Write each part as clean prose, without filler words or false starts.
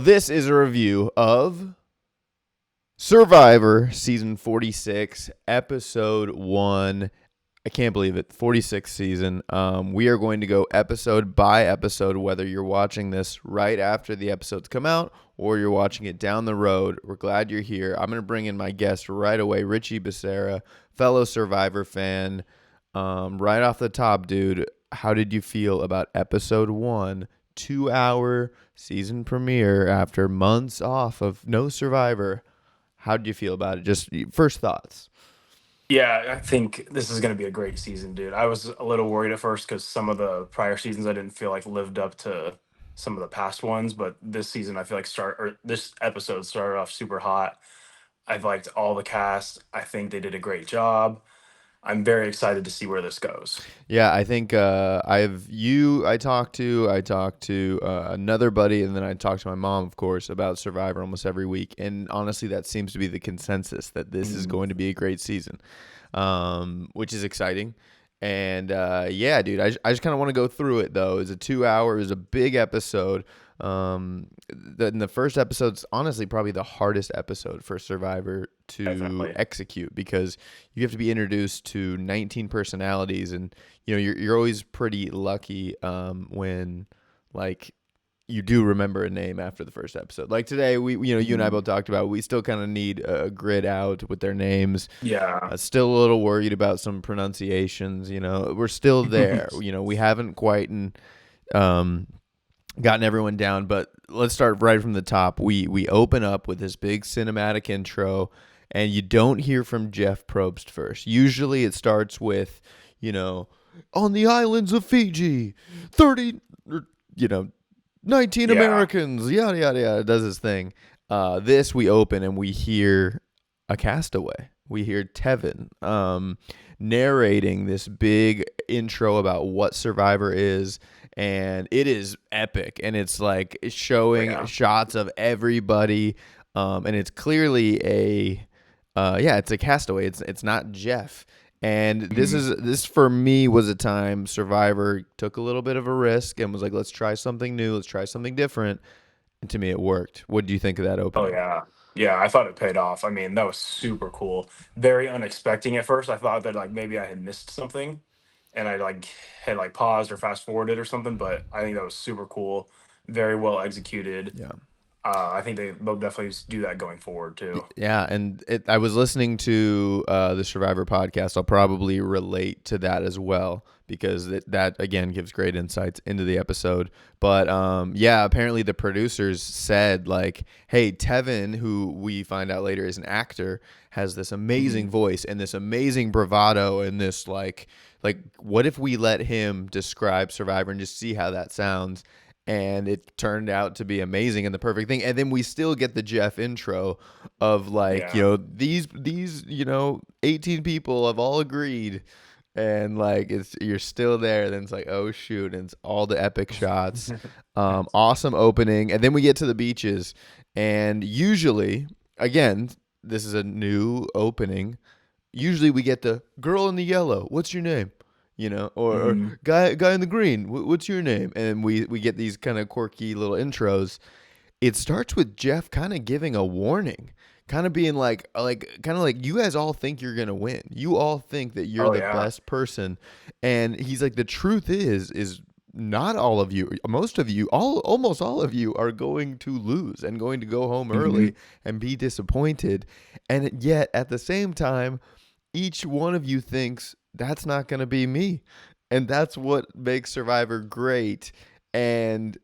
this is a review of Survivor Season 46, Episode 1. I can't believe it. 46th season. We are going to go episode by episode, whether you're watching this right after the episodes come out or you're watching it down the road. We're glad you're here. I'm going to bring in my guest right away, Richie Becerra, fellow Survivor fan. Right off the top, dude, how did you feel about Episode 1, 2-hour season premiere after months off of no Survivor? How did you feel about it? Just first thoughts. Yeah, I think this is going to be a great season, dude. I was a little worried at first because some of the prior seasons I didn't feel like lived up to some of the past ones, but this season I feel like this episode started off super hot. I've liked all the cast. I think they did a great job. I'm very excited to see where this goes. Yeah, I think I talked to another buddy, and then I talked to my mom, of course, about Survivor almost every week. And honestly, that seems to be the consensus that this is Mhm. going to be a great season, which is exciting. And yeah, dude, I just kind of want to go through it though. It's a 2 hour, it was a big episode. The first episode's honestly probably the hardest episode for Survivor to Definitely. execute because you have to be introduced to 19 personalities, and you're always pretty lucky when like you do remember a name after the first episode. Like today, you and I Mhm. both talked about we still kind of need a grid out with their names. Yeah. Still a little worried about some pronunciations. We're still there. We haven't quite um, gotten everyone down, but let's start right from the top. We open up with this big cinematic intro, and you don't hear from Jeff Probst first. Usually it starts with, on the islands of Fiji, 30, or, 19 Yeah. Americans, yada, yada, yada, does his thing. This we open and we hear a castaway. We hear Tevin narrating this big intro about what Survivor is, and it is epic. And it's like Oh, showing yeah. shots of everybody, and it's clearly it's a castaway. It's not Jeff. And Mhm. this for me was a time Survivor took a little bit of a risk and was like, let's try something new, let's try something different. And to me, it worked. What do you think of that Oh opening? yeah. Yeah, I thought it paid off. I mean, that was super cool. Very unexpected at first. I thought that like maybe I had missed something and I like had like paused or fast forwarded or something, but I think that was super cool. Very well executed. Yeah. I think they'll definitely do that going forward too. Yeah, and I was listening to the Survivor podcast. I'll probably relate to that as well because that again gives great insights into the episode. But yeah, apparently the producers said like, "Hey, Tevin, who we find out later is an actor, has this amazing Mhm. voice and this amazing bravado and this like what if we let him describe Survivor and just see how that sounds?" And it turned out to be amazing and the perfect thing. And then we still get the Jeff intro of like, Yeah. these 18 people have all agreed, and like you're still there. Then it's like, oh shoot, and it's all the epic shots. Awesome opening, and then we get to the beaches, and usually, again, this is a new opening. Usually we get the girl in the yellow, what's your name? Or Mhm. guy in the green, what's your name? And we get these kind of quirky little intros. It starts with Jeff kind of giving a warning, kind of being like you guys all think you're gonna win. You all think that you're Oh the yeah. best person, and he's like, the truth is not all of you, most of you, almost all of you are going to lose and going to go home early Mhm. and be disappointed, and yet at the same time each one of you thinks that's not going to be me. And that's what makes Survivor great. And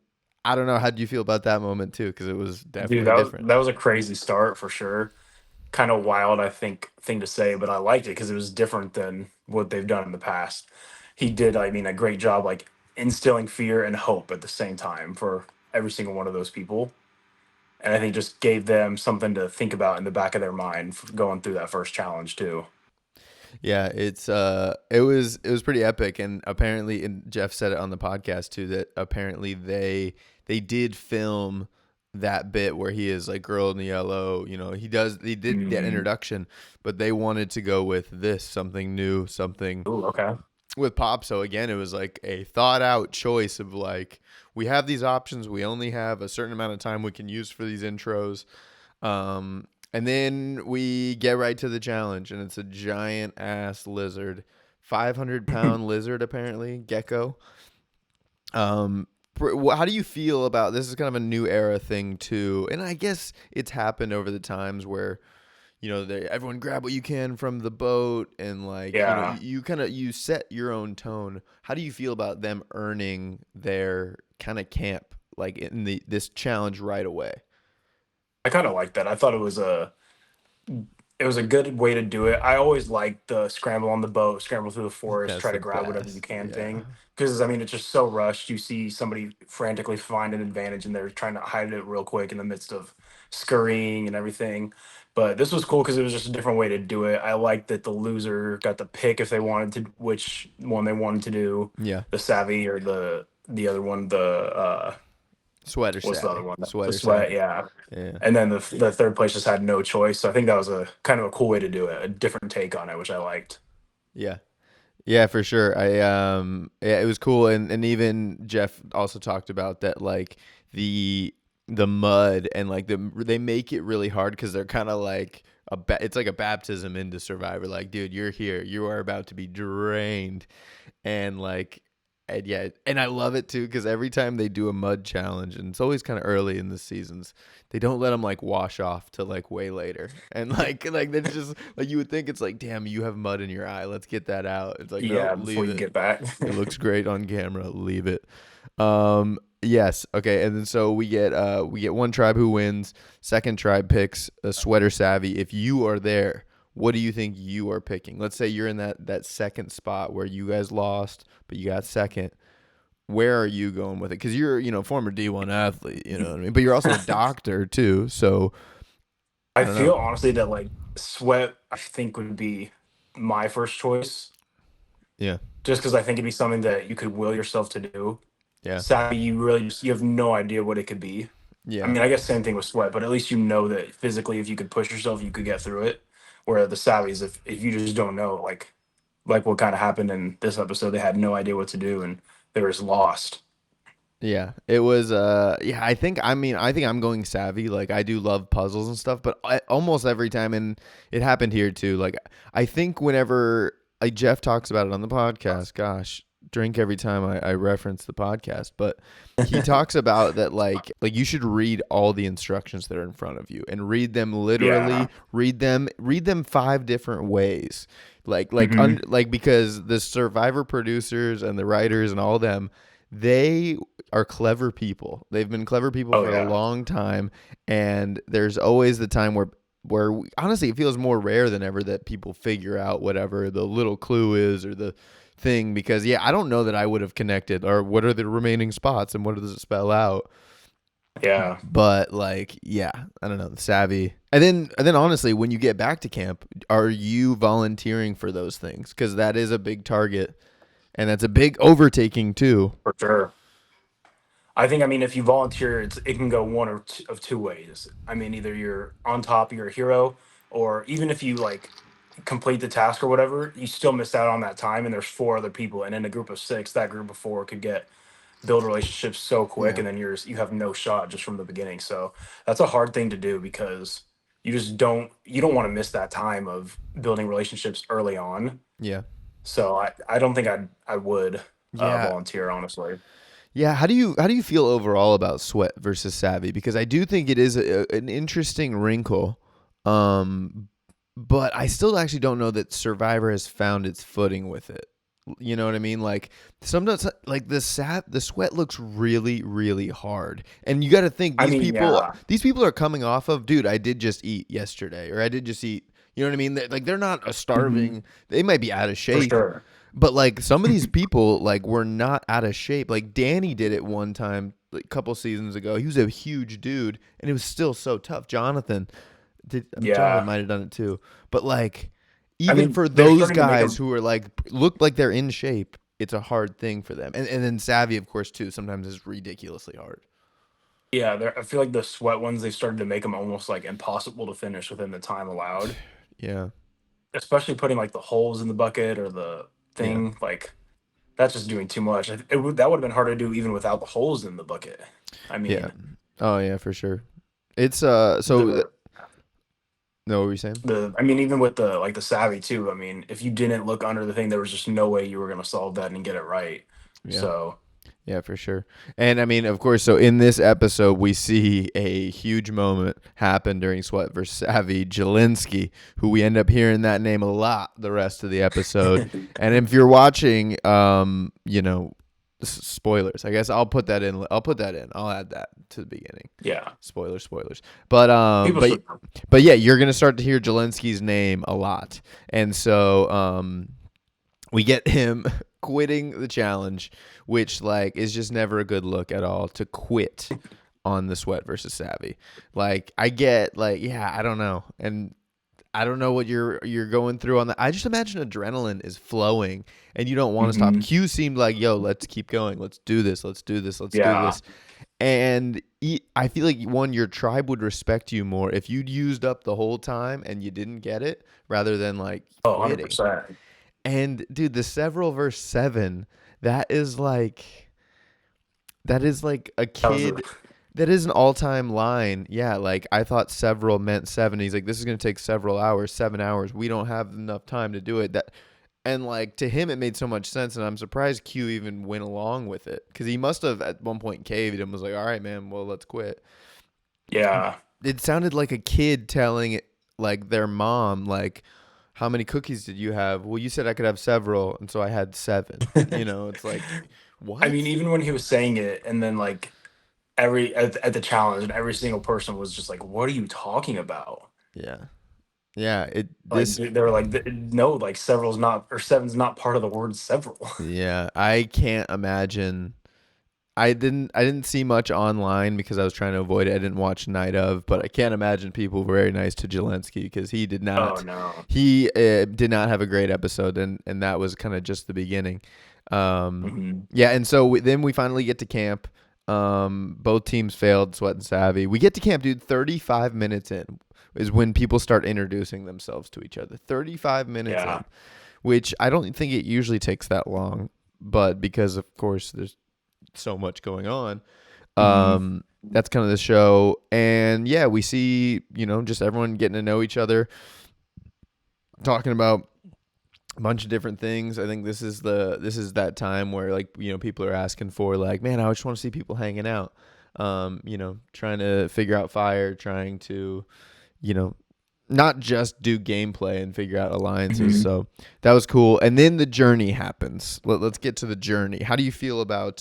I don't know, how do you feel about that moment too? Because it was Dude, definitely that was different. that was a crazy start for sure. Kind of wild, I think, thing to say, but I liked it because it was different than what they've done in the past. He did, I mean, a great job, like instilling fear and hope at the same time for every single one of those people, and I think just gave them something to think about in the back of their mind for going through that first challenge too. Yeah, it was pretty epic, and apparently, and Jeff said it on the podcast too, that apparently they did film that bit where he is like girl in the yellow. He did that Mm. introduction, but they wanted to go with this, something new, something Ooh, okay. with Pop. So again, it was like a thought out choice of like, we have these options. We only have a certain amount of time we can use for these intros. And then we get right to the challenge, and it's a giant ass lizard, 500-pound lizard apparently, gecko. Um, how do you feel about this? Is kind of a new era thing too, and I guess it's happened over the times where everyone grab what you can from the boat, and like Yeah. you kind of you set your own tone. How do you feel about them earning their kind of camp like in this challenge right away? I kind of like that. I thought it was a good way to do it. I always like the scramble on the boat, scramble through the forest, That's try the to grab whatever you best. can Yeah. thing. Because I mean, it's just so rushed. You see somebody frantically find an advantage, and they're trying to hide it real quick in the midst of scurrying and everything. But this was cool because it was just a different way to do it. I like that the loser got to pick if they wanted to, which one they wanted to do, Yeah. the savvy or the other one, Sweater what's the other savvy. one? The Sweater sweat, savvy. yeah. Yeah. And then the third place just had no choice. So I think that was a kind of a cool way to do it, a different take on it, which I liked. Yeah. Yeah, for sure. Yeah, it was cool, and even Jeff also talked about that, like the mud, and like they make it really hard because they're kind of like it's like a baptism into Survivor. Like, dude, you're here, you are about to be drained, and like, and yeah, and I love it too because every time they do a mud challenge, and it's always kind of early in the seasons, they don't let them like wash off till like way later, and like that's just like you would think it's like, damn, you have mud in your eye, let's get that out. It's like, nope, Yeah, before leave you it. get back. It looks great on camera. Leave it. Yes. Okay. And then so we get one tribe who wins. Second tribe picks a sweater savvy. If you are there, what do you think you are picking? Let's say you're in that second spot where you guys lost, but you got second. Where are you going with it? Because you're former D1 athlete. You know what I mean. But you're also a doctor too. So I I don't know. feel honestly that like sweat, I think would be my first choice, Yeah. just because I think it'd be something that you could will yourself to do. Yeah. Savvy, you really you have no idea what it could be. I Yeah. mean, I guess same thing with sweat, but at least you know that physically, if you could push yourself, you could get through it. Where the savvies, if you just don't know, like what kind of happened in this episode, they had no idea what to do and they were just lost. Yeah, it was yeah, I think I'm going savvy. Like I do love puzzles and stuff, but almost every time, and it happened here too. Like I think whenever like Jeff talks about it on the podcast, gosh, drink every time I reference the podcast, but he talks about that like you should read all the instructions that are in front of you and read them Yeah. literally, read them five different ways. Hmm. Like because the Survivor producers and the writers and all them, they are clever people. They've been clever people Oh for a yeah. long time, and there's always the time honestly it feels more rare than ever that people figure out whatever the little clue is or the thing, because yeah, I don't know that I would have connected, or what are the remaining spots and what does it spell out. Yeah. But like, yeah, I don't know, savvy. And then honestly, when you get back to camp, are you volunteering for those things? Because that is a big target, and that's a big overtaking too. For sure. I think, I mean, if you volunteer, it can go one or two, of two ways. I mean, either you're on top, you're a hero, or even if you like complete the task or whatever, you still miss out on that time. And there's four other people, and in a group of six, that group of four could build relationships so quick, Yeah. and then you have no shot just from the beginning. So that's a hard thing to do because you don't want to miss that time of building relationships early on. Yeah. So I don't think I would Yeah. volunteer honestly. Yeah, how do you feel overall about sweat versus savvy? Because I do think it is an interesting wrinkle, um, but I still actually don't know that Survivor has found its footing with it. You know what I mean? Like sometimes, like the sweat looks really, really hard, and you got to think I mean, yeah, these people are coming off of, dude, I did just eat yesterday, or I did just eat. You know what I mean? Like they're not a hmm, starving. They might be out of for shape, sure. but like some of these people like were not out of shape. Like Danny did it one time like a couple seasons ago. He was a huge dude and it was still so tough. Jonathan Yeah, might have done it too. But like I even mean, for they're those starting to make guys them. who are like look like they're in shape, it's a hard thing for them. And then Savvy of course too sometimes is ridiculously hard. Yeah, I feel like the sweat ones they started to make them almost like impossible to finish within the time allowed. Yeah. Especially putting like the holes in the bucket or the Yeah. thing. Like That's just doing too much. That would have been hard to do even without the holes in the bucket. I Yeah. mean, Oh yeah, for sure. It's the no, what were you saying? I mean, even with the savvy too. I mean, if you didn't look under the thing, there was just no way you were gonna solve that and get it right. Yeah. So Yeah, for sure. And I mean, of course, so in this episode, we see a huge moment happen during Sweat versus Savvy. Jelinski, who we end up hearing that name a lot the rest of the episode. And if you're watching, spoilers. I guess I'll put that in. I'll put that in. I'll add that to the beginning. yeah, Spoilers, spoilers. But people should. yeah, you're gonna start to hear Jelinski's name a lot, and so we get him quitting the challenge, which like is just never a good look at all to quit on the Sweat versus Savvy. Like I get like yeah, I don't know. And I don't know what you're going through on that. I just imagine adrenaline is flowing and you don't want to stop. Hmm. Q seemed like, "Yo, let's keep going. Let's do this. Let's do this. Let's do Yeah. this." And I feel like one, your tribe would respect you more if you'd used up the whole time and you didn't get it, rather than like Oh, quitting. 100%. And dude, the several verse 7, that is like that is like a That was a kid. That is an all-time line. Yeah, like I thought several meant 7. He's like, this is gonna take several hours, 7 hours. We don't have enough time to do it. That and like to him, it made so much sense, and I'm surprised Q even went along with it because he must have at one point caved and was like, all right, man, well let's quit. yeah. It sounded like a kid telling like their mom like, how many cookies did you have? Well, you said I could have several, and so I had 7. It's like, I mean, what? even when he was saying it, and then like at the challenge, and every single person was just like, "What are you talking about?" Yeah, yeah. It Like this they were like, "No, like several's not or seven's not part of the word several." Yeah, I can't imagine. I didn't see much online because I was trying to avoid it. I didn't watch Night of, but I can't imagine people were very nice to Zelensky because Oh no. he did not have a great episode, and that was kind of just the beginning. Hmm. Yeah, and so then we finally get to camp. Both teams failed, Sweat and Savvy. We get to camp, dude. 35 minutes in is when people start introducing themselves to each other. 35 minutes Yeah. in, which I don't think it usually takes that long, but because of course there's so much going on. Hmm. That's kind of the show. And yeah, we see, just everyone getting to know each other, talking about a bunch of different things. I think this is that time where like, people are asking for like, man, I just want to see people hanging out. Trying to figure out fire, trying to, you know, not just do gameplay and figure out alliances. Hmm. So that was cool. And then the journey happens. Let's get to the journey. How do you feel about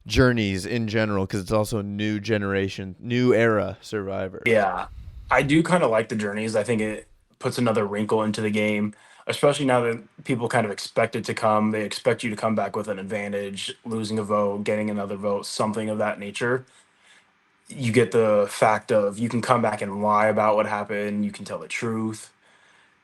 journeys in general? Because it's also a new generation, new era Survivor. Yeah. I do kind of like the journeys. I think it puts another wrinkle into the game, especially now that people kind of expect it to come. They expect you to come back with an advantage, losing a vote, getting another vote, something of that nature. You get the fact of you can come back and lie about what happened, you can tell the truth,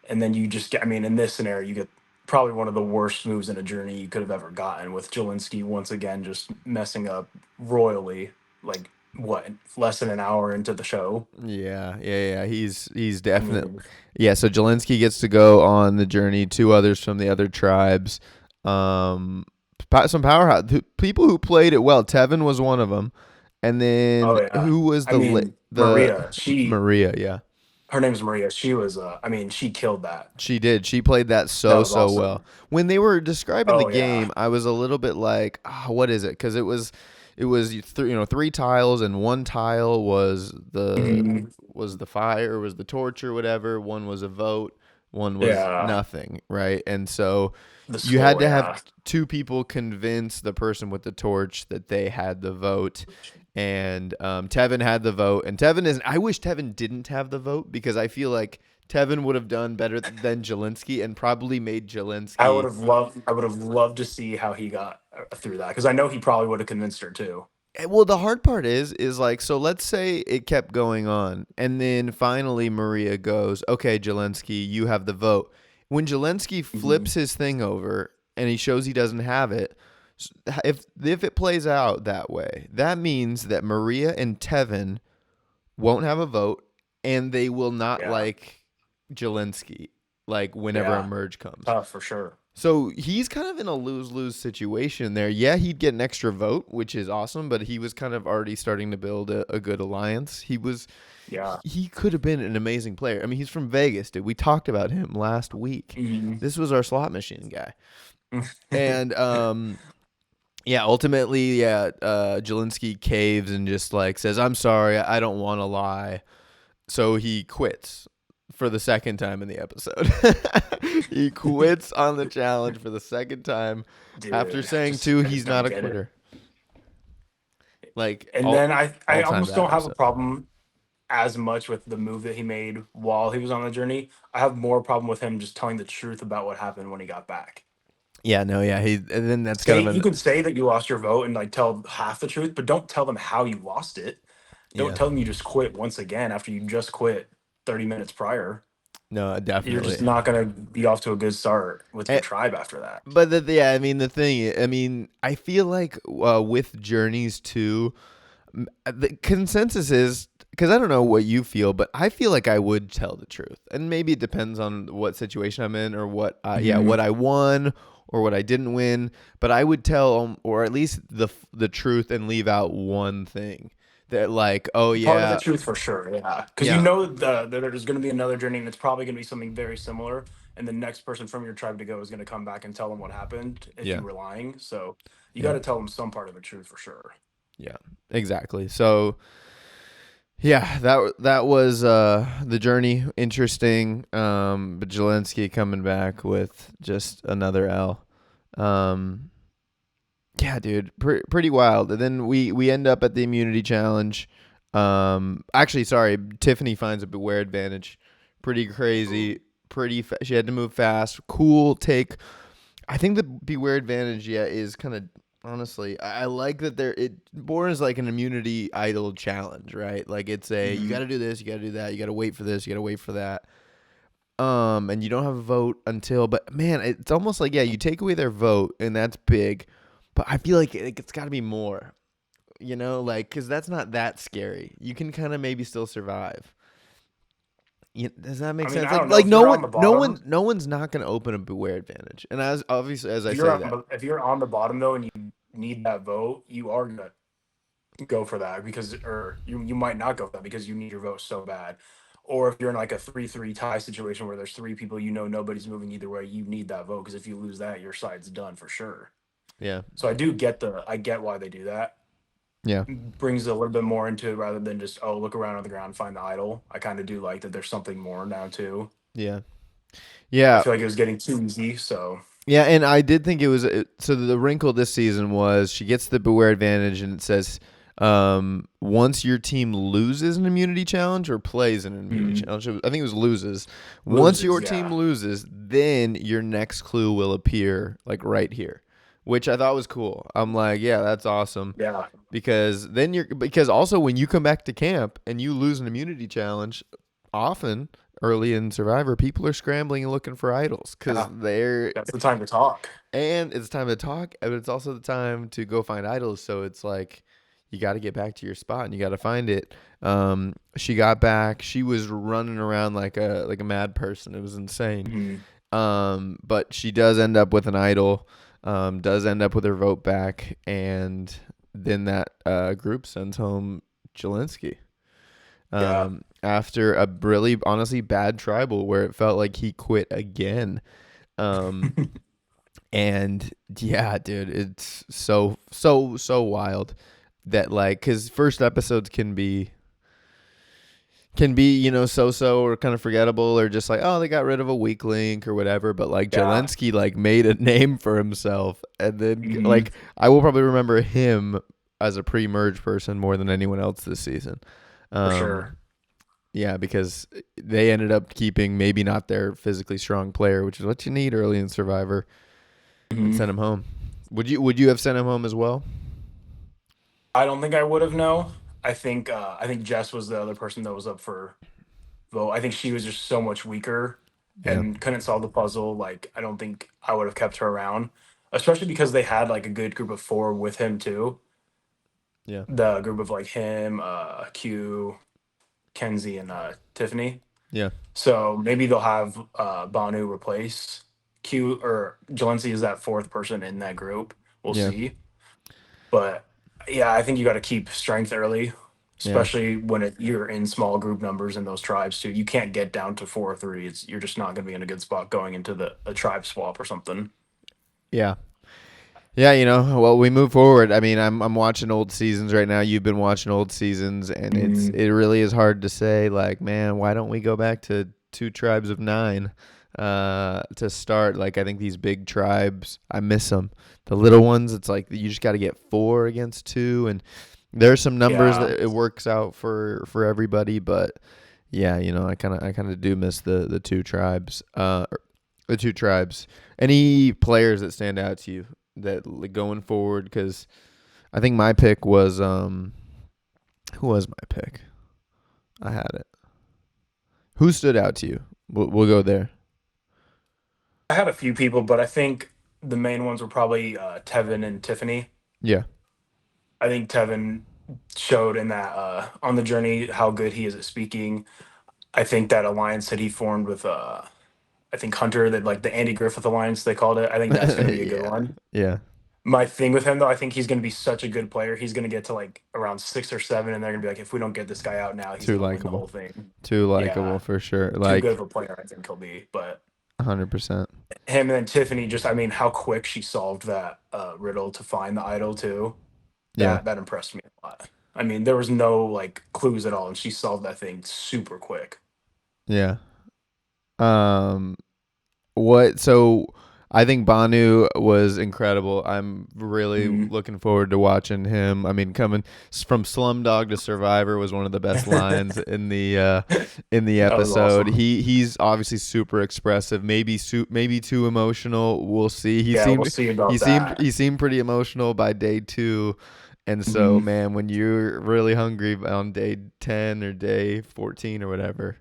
and then you just get, I mean, in this scenario, you get probably one of the worst moves in a journey you could have ever gotten with Jelinski once again just messing up royally, like what, less than an hour into the show. Yeah, yeah, yeah. He's I definitely. mean, Yeah, so Jelinski gets to go on the journey. Two others from the other tribes. Um, some powerhouse people who played it well. Tevin was one of them, and then oh yeah. who was I mean, the Maria, she Maria? Yeah, her name's Maria. She was I mean, she killed that. she did. She played that That so was so well. awesome. When they were describing the Oh yeah. game, I was a little bit like, what is it? Because it was three tiles, and one tile Mhm. was the fire, was the torch or whatever. One was a vote. One was Yeah. nothing, right? And so The you had skull, to have yeah. two people convince the person with the torch that they had the vote. And Tevin had the vote, and Tevin is. I wish Tevin didn't have the vote because I feel like Tevin would have done better than Jelinski and probably made Jelinski. I would have loved to see how he got through that because I know he probably would have convinced her too. Well, the hard part is like, so let's say it kept going on, and then finally Maria goes, "Okay, Jelinski, you have the vote." When Jelinski Mhm. flips his thing over and he shows he doesn't have it, if it plays out that way, that means that Maria and Tevin won't have a vote, and they will not Yeah, like Jelinski, like whenever a yeah, merge comes. for sure. So he's kind of in a lose-lose situation there. Yeah, he'd get an extra vote, which is awesome, but he was kind of already starting to build a good alliance. Yeah. He could have been an amazing player. I mean, he's from Vegas, dude. We talked about him last week. Mhm. This was our slot machine guy. And yeah, ultimately, yeah, Jelinski caves and just like says, "I'm sorry, I don't want to lie." So he quits for the second time in the episode. He quits on the challenge for the second time after Dude, saying too I he's just not don't a get it. quitter. Like And then I all time almost bad don't have a episode. problem as much with the move that he made while he was on the journey. I have more problem with him just telling the truth about what happened when he got back. Yeah, no, yeah, he and then that's kind Say of you an can say that you lost your vote and like tell half the truth, but don't tell them how you lost it. Don't yeah. tell them you just quit once again after you just quit 30 minutes prior. No, You're just definitely. not gonna be off to a good start with your Eh, tribe after that. but yeah, I mean the thing, I mean, I feel like with journeys too, the consensus is because I don't know what you feel, but I feel like I would tell the truth, and maybe it depends on what situation I'm in or what, yeah, Mhm. what I won or what I didn't win. But I would tell, or at least the truth, and leave out one thing that, like, oh Part of the yeah, truth for sure, yeah. Because you yeah, know that there's going to be another journey, and it's probably going to be something very similar. And the next person from your tribe to go is going to come back and tell them what happened if yeah, you were lying. So you got yeah, to tell them some part of the truth for sure. yeah, exactly. So yeah, that was the journey. Interesting. But Zelensky coming back with just another L. Um, yeah, dude, pretty wild. And then we end up at the immunity challenge. Actually, sorry, Tiffany finds a beware advantage. Pretty Ooh. crazy. She had to move fast. Cool take. I think the beware advantage, yeah, is kind of honestly. I like that there. It born as like an immunity idol challenge, right? Like it's a you got Mhm. to do this, you got to do that, you got to wait for this, you got to wait for that. And you don't have a vote until. But man, it's almost like yeah, you take away their vote, and that's big. But I feel like it's got to be more, like because that's not that scary. You can kind of maybe still survive. Does that make I mean, sense? I Like don't know like if no you're on one the no bottom. one no one's not gonna open a beware advantage. And as obviously as I say that, If you're on the bottom though, and you need that vote, you are gonna go for that because, or you might not go for that because you need your vote so bad. Or if you're in like a 3-3 tie situation where there's three people, nobody's moving either way, you need that vote because if you lose that, your side's done for sure. yeah, So I get why they do that. yeah, Brings a little bit more into it rather than just, oh, look around on the ground, find the idol. I kind of do like that there's something more now too. yeah, I yeah, feel like it was getting too easy, so yeah. And I did think it was so. The wrinkle this season was she gets the beware advantage, and it says once your team loses an immunity challenge or plays in an immunity mhm. challenge, I think it was loses. Once Loses, your team yeah. loses, then your next clue will appear like right here, which I thought was cool. I'm like, yeah, that's awesome. Yeah. Because also when you come back to camp and you lose an immunity challenge, often early in Survivor, people are scrambling and looking for idols because Yeah. they're That's the time to talk. and it's time to talk, but it's also the time to go find idols. So it's like you got to get back to your spot and you got to find it. She got back. She was running around like a mad person. It was insane. Mhm. But she does end up with an idol. Does end up with her vote back, and then that group sends home Jelinski. Yeah. After a really honestly bad tribal where it felt like he quit again. Um, and yeah, dude, it's so wild that like because first episodes can be so or kind of forgettable or just like oh they got rid of a weak link or whatever, but like Yeah. Jelensky like made a name for himself, and then Mhm. like I will probably remember him as a pre-merge person more than anyone else this season. For sure. um yeah, because they ended up keeping maybe not their physically strong player, which is what you need early in Survivor, and Mhm. sent him home. Would you have sent him home as well? I don't think I would have, no. I think Jess was the other person that was up for vote. I think she was just so much weaker Yeah, and couldn't solve the puzzle. Like I don't think I would have kept her around, especially because they had like a good group of four with him too. yeah, The group of like him, Q, Kenzie, and Tiffany. yeah, So maybe they'll have Banu replace Q or Jalencia is that fourth person in that group. We'll Yeah. see. But yeah, I think you got to keep strength early, Yeah. especially when you're in small group numbers in those tribes too. You can't get down to 4-3. You're just not going to be in a good spot going into the a tribe swap or something. Yeah. Yeah, well, we move forward. I mean, I'm watching old seasons right now. You've been watching old seasons, and Mhm. it really is hard to say, like, man, why don't we go back to two tribes of nine to start? Like, I think these big tribes, I miss them. The little ones, it's like you just got to get four against two, and there are some numbers Yeah, that it works out for everybody, but yeah, I kind of do miss the two tribes. The two tribes. Any players that stand out to you that like, going forward? Because I think my pick was who was my pick? I had it. Who stood out to you? We'll go there. I had a few people, but I think the main ones were probably Tevin and Tiffany. Yeah. I think Tevin showed in that on the journey how good he is at speaking. I think that alliance that he formed with I think Hunter, that like the Andy Griffith alliance they called it. I think that's going to be a good Yeah. one. Yeah. My thing with him though, I think he's going to be such a good player. He's going to get to like around 6 or 7, and they're going to be like, if we don't get this guy out now, he's Too going to win the likable. whole thing. Too likable Yeah, for sure. too good Like of a player, I think he'll be. But 100%. him and then Tiffany, just I mean, how quick she solved that riddle to find the idol too. Yeah. That impressed me a lot. I mean, there was no like clues at all, and she solved that thing super quick. Yeah. Um What so I think Banu was incredible. I'm really Mhm. looking forward to watching him. I mean, coming from Slumdog to Survivor was one of the best lines in the That was episode. awesome. He's obviously super expressive. Maybe too emotional. We'll see. He Yeah, we'll seemed see he about seemed that. he seemed pretty emotional by day 2. And so, Mhm. man, when you're really hungry on day 10 or day 14 or whatever,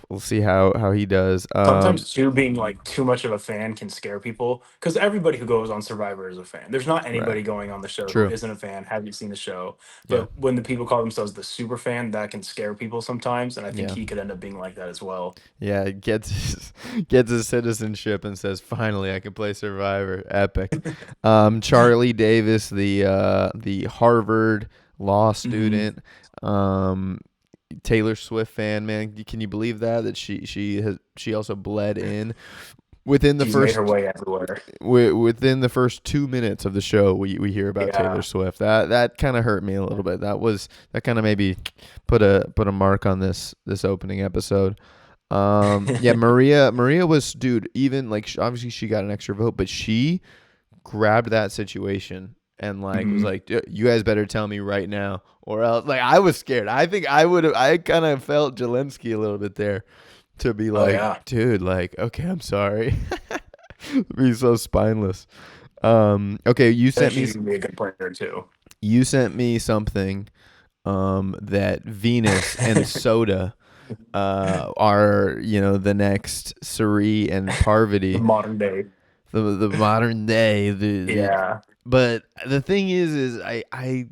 we'll see how he does. Sometimes too, being like too much of a fan can scare people because everybody who goes on Survivor is a fan. There's not Right. anybody going on the show who True. isn't a fan, haven't seen the show. Yeah. But when the people call themselves the super fan, that can scare people sometimes, and I think Yeah. he could end up being like that as well. Yeah, gets gets his citizenship and says, "Finally, I can play Survivor." Epic. Charlie Davis, the Harvard law Hmm. student, um, Taylor Swift fan. Man, can you believe that she also bled in within the She's made her first way everywhere. within the first 2 minutes of the show. We hear about Taylor Yeah. Swift. That kind of hurt me a little bit. That kind of maybe put a mark on this opening episode. Yeah, Maria was, dude, even like obviously she got an extra vote, but she grabbed that situation and like was Hmm. like, you guys better tell me right now or else. Like I was scared. I think I kind of felt Jelensky a little bit there to be Oh like, yeah. dude, like, okay, I'm sorry. Be so spineless. Okay, I think she's gonna be a good player too. you sent me something that Venus and Soda are the next Suri and The Parvati, modern day. the modern day. Yeah. But the thing is I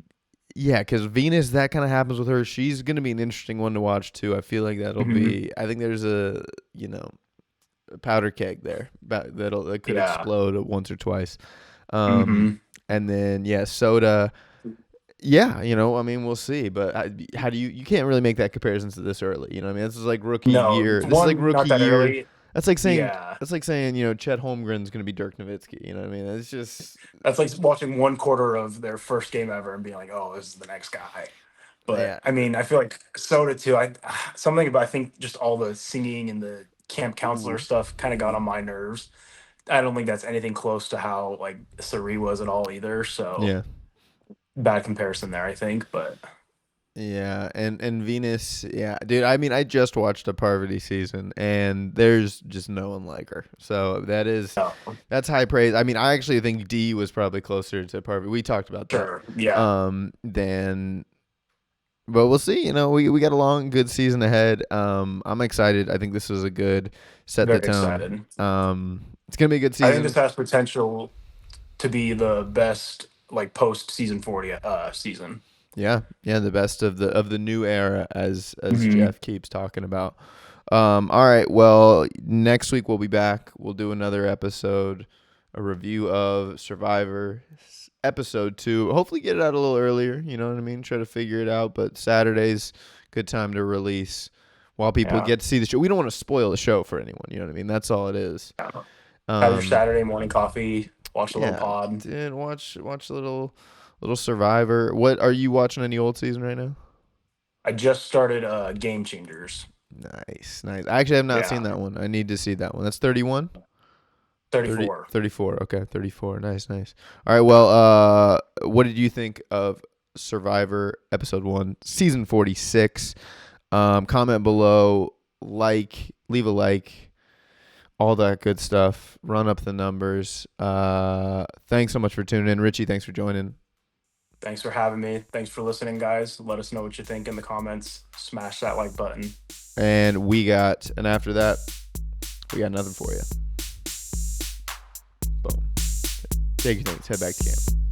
yeah, because Venus, that kind of happens with her. She's gonna be an interesting one to watch too. I feel like that'll Hmm. be. I think there's a powder keg there that could Yeah. explode once or twice. Hmm. And then yeah, Soda. Yeah, I mean, we'll see. But how do you can't really make that comparison to this early? You know what I mean? This is like rookie No, year. This is like one rookie not that year. early. That's like saying Yeah. Chet Holmgren's going to be Dirk Nowitzki. You know what I mean? It's just That's like watching one quarter of their first game ever and being like, "Oh, this is the next guy." But yeah, I mean, I feel like Soda too. I something about I think just all the singing and the camp counselor stuff kind of got on my nerves. I don't think that's anything close to how like Sari was at all either. So yeah, bad comparison there, I think. But yeah. And Venus, yeah, dude. I mean, I just watched a Parvati season, and there's just no one like her. So no, that's high praise. I mean, I actually think D was probably closer to Parvati. We talked about that. sure, yeah, Than But we'll see. We got a long, good season ahead. I'm excited. I think this was a good set the very tone. excited. It's gonna be a good I think this season. has potential to be the best like post season 40 season. Yeah, yeah, the best of the new era, as Hmm. Jeff keeps talking about. All right. Well, next week we'll be back. We'll do another episode, a review of Survivor episode 2. Hopefully get it out a little earlier. You know what I mean? Try to figure it out. But Saturday's good time to release while people Yeah. get to see the show. We don't want to spoil the show for anyone. You know what I mean? That's all it is. Yeah. Have your Um, Saturday morning coffee, watch a little yeah. pod. Dude, watch a little Survivor. What are you watching any old season right now? I just started Game Changers. Nice, nice. I actually have not seen Yeah. that one. I need to see that one. That's 31? 30, 34. 34. Okay, 34. Nice, nice. All right, well, what did you think of Survivor episode 1, season 46? Comment below, leave a like, all that good stuff. Run up the numbers. Thanks so much for tuning in. Richie, thanks for joining. Thanks for having me. Thanks for listening, guys. Let us know what you think in the comments. Smash that like button. And after that, we got nothing for you. Boom. Take your things. Head back to camp.